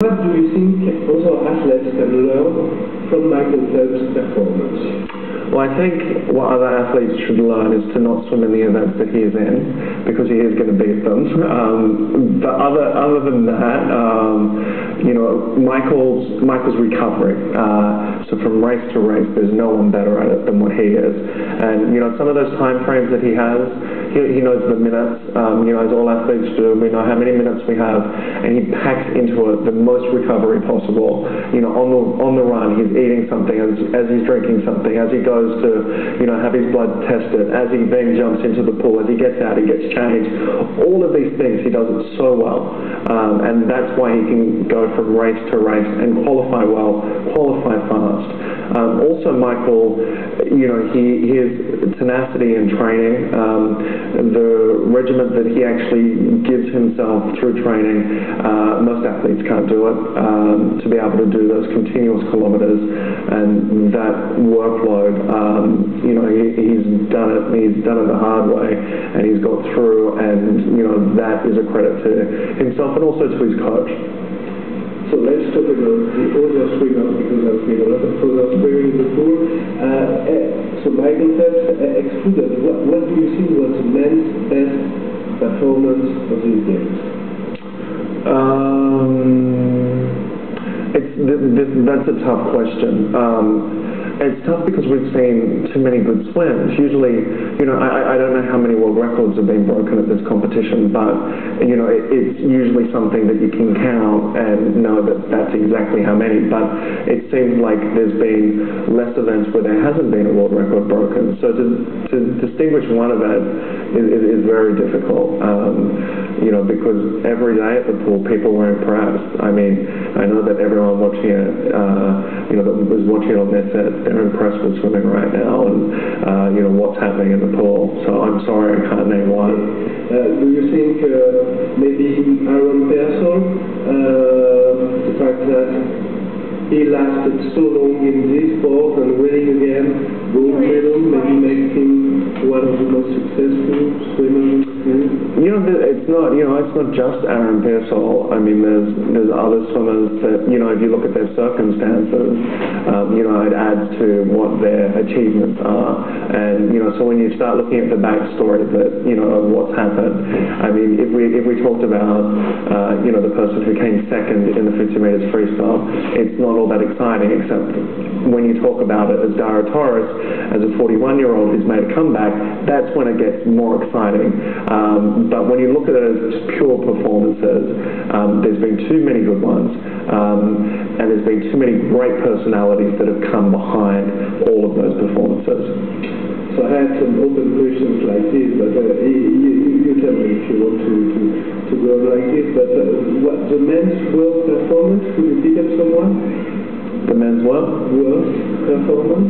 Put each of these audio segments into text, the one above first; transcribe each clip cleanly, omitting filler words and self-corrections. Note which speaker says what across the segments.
Speaker 1: What do you think other athletes can learn from Michael Phelps' performance?
Speaker 2: Well, I think what other athletes should learn is to not swim in the events that he is in, because he is going to beat them. But other than that, Michael's recovery. So from race to race, there's no one better at it than what he is. And some of those time frames that he has, he knows the minutes. As all athletes do, we know how many minutes we have, and he packs into it the most recovery possible. On the run, he's eating something as he's drinking something, as he goes to have his blood tested, as he then jumps into the pool, as he gets out, he gets changed. All of these things he does it so well, and that's why he can go from race to race and qualify well, qualify fast. Also, Michael, his tenacity in training, the regiment that he actually gives himself through training, most athletes can't do it. To be able to do those continuous kilometers and that workload, he's done it. He's done it the hard way, and he's got through. And that is a credit to himself and also to his coach.
Speaker 1: So let's talk about the other swimmers, because I've seen a lot of other swimming in the pool. So Michael Phelps excluded. What do you think was the men's best performance of these games?
Speaker 2: That's a tough question. It's tough because we've seen too many good swims. Usually, I don't know how many world records have been broken at this competition, but, it's usually something that you can count and know that that's exactly how many. But it seems like there's been less events where there hasn't been a world record broken. So to distinguish one event is very difficult, because every day at the pool, people were impressed. I mean, I know that everyone watching it, that was watching it on their set, they're impressed with swimming right now and, what's happening in the pool. So I'm sorry, I can't name one.
Speaker 1: Do you think maybe Aaron Pearson, the fact that he lasted so long in this sport and winning again, gold medal, maybe make him one of the most successful swimmers?
Speaker 2: It's not just Aaron Pearsall. I mean, there's other swimmers that, if you look at their circumstances, it adds to what their achievements are. And, so when you start looking at the backstory of what's happened, I mean, if we talked about, the person who came second in the 50 meters freestyle, it's not all that exciting, except when you talk about it as Dara Torres, as a 41-year-old who's made a comeback, that's when it gets more exciting. But when you look at it as just pure performances, there's been too many good ones, and there's been too many great personalities that have come behind all of those performances.
Speaker 1: So I had some open questions like this, but you tell me if you want to go on like this. But what the men's worst performance? Could you pick up someone?
Speaker 2: The men's what?
Speaker 1: Worst performance?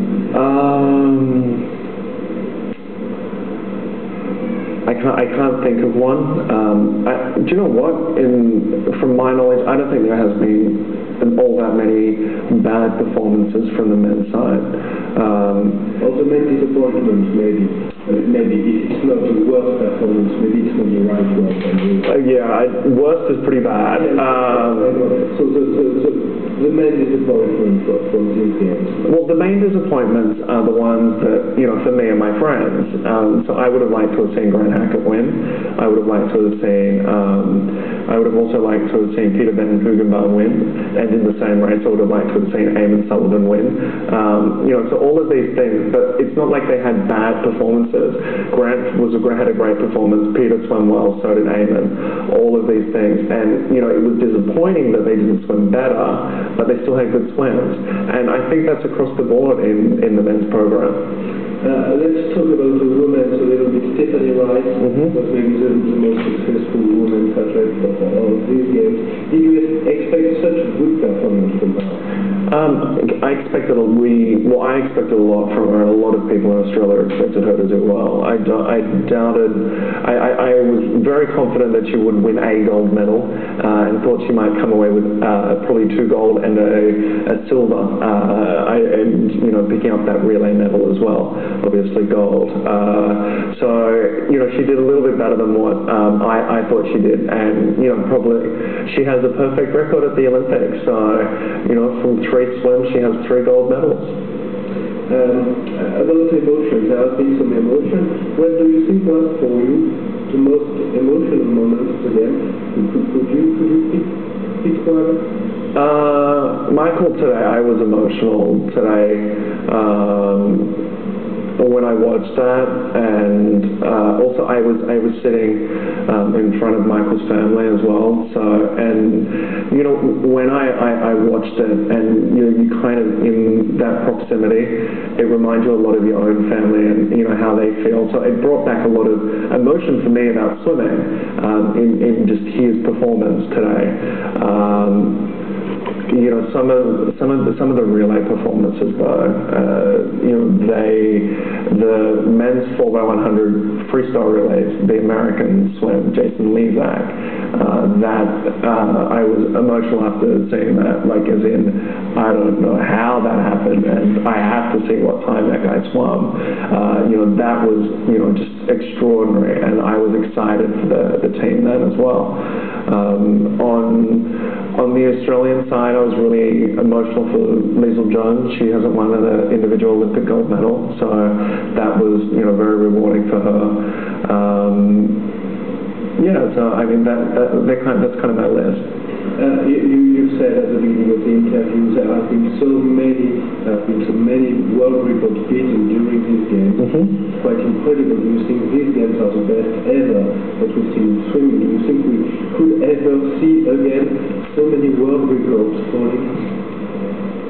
Speaker 2: I can't think of one. Do you know what? From my knowledge, I don't think there has been all that many bad performances from the men's side.
Speaker 1: Also, many disappointments, maybe. Maybe it's not the worst performance, maybe it's not the right word.
Speaker 2: Worst is pretty bad.
Speaker 1: So the main disappointment from these games?
Speaker 2: Well, the main disappointments are the ones that, for me and my friends. So I would have liked to have seen Grant Hackett win. I would have liked to have seen, I would have also liked to have seen Peter Van Hoogenbaan win. And in the same race, I would have liked to have seen Eamon Sullivan win. So all of these things, but it's not like they had bad performances. Grant had a great performance. Peter swam well, so did Eamon. All of these things, and it was disappointing that they didn't swim better, but they still had good swims. And I think that's across the board in the men's program.
Speaker 1: Let's talk about the women a little bit. Stephanie Rice was maybe the most successful woman athlete of all of these games. Did you expect such a good performance from her?
Speaker 2: I expected a lot from her. A lot of people in Australia expected her to do well. I was very confident that she would win a gold medal, and thought she might come away with probably 2 gold and a silver, and picking up that relay medal as well, obviously gold. So she did a little bit better than what I thought she did, and probably she has a perfect record at the Olympics. So from 3 swims she has 3 gold medals.
Speaker 1: About emotions, there has been some emotion. What do you think was for you the most emotional moments again? Could you pick one?
Speaker 2: Michael, today I was emotional today when I watched that, and also I was sitting in front of Michael's family as well. So, and when I watched it, and you kind of in that proximity, it reminds you a lot of your own family and how they feel. So it brought back a lot of emotion for me about swimming in just his performance today. Some of the relay performances though, the men's 4x100 freestyle relays, the American swim, Jason Lezak, I was emotional after seeing that, as in, I don't know how that happened, and I have to see what time that guy swam. That was, just extraordinary, and I was excited for the team then as well. On the Australian side, I was really emotional for Liesl Jones. She hasn't won an individual Olympic gold medal, so that was, very rewarding for her. So I mean that's kind of my list.
Speaker 1: You said at the beginning of the interview there have been so many world records beaten during these games. It's quite incredible. Do you think these games are the best ever that we've seen in swimming? Do you think we could ever see again so many world records falling?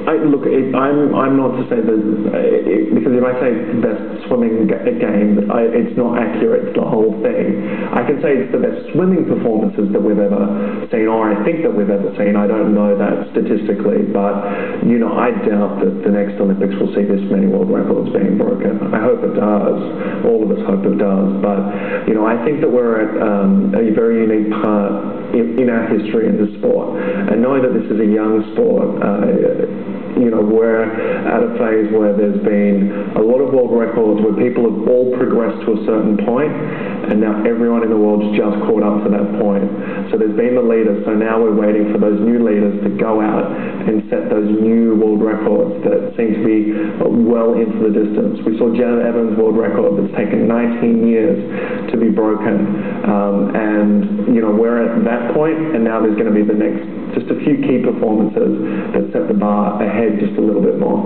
Speaker 1: I'm not to say that, because if I say best swimming game, it's not accurate, it's the whole thing. I can say it's the best swimming performances that we've ever seen, or I think that we've ever seen. I don't know that statistically, but I doubt that the next Olympics will see this many world records being broken. I hope it does. All of us hope it does. But I think that we're at a very unique part in our history in this sport, and knowing that this is a young sport. We're at a phase where there's been a lot of world records where people have all progressed to a certain point, and now everyone in the world's just caught up to that point. So there's been the leaders, so now we're waiting for those new leaders to go out and set those new world records that seem to be well into the distance. We saw Janet Evans' world record that's taken 19 years to be broken, and we're at that point, and now there's going to be the next, just a few key performances that set the bar ahead just a little bit more.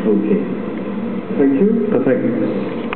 Speaker 1: Okay. Thank you.
Speaker 2: Perfect.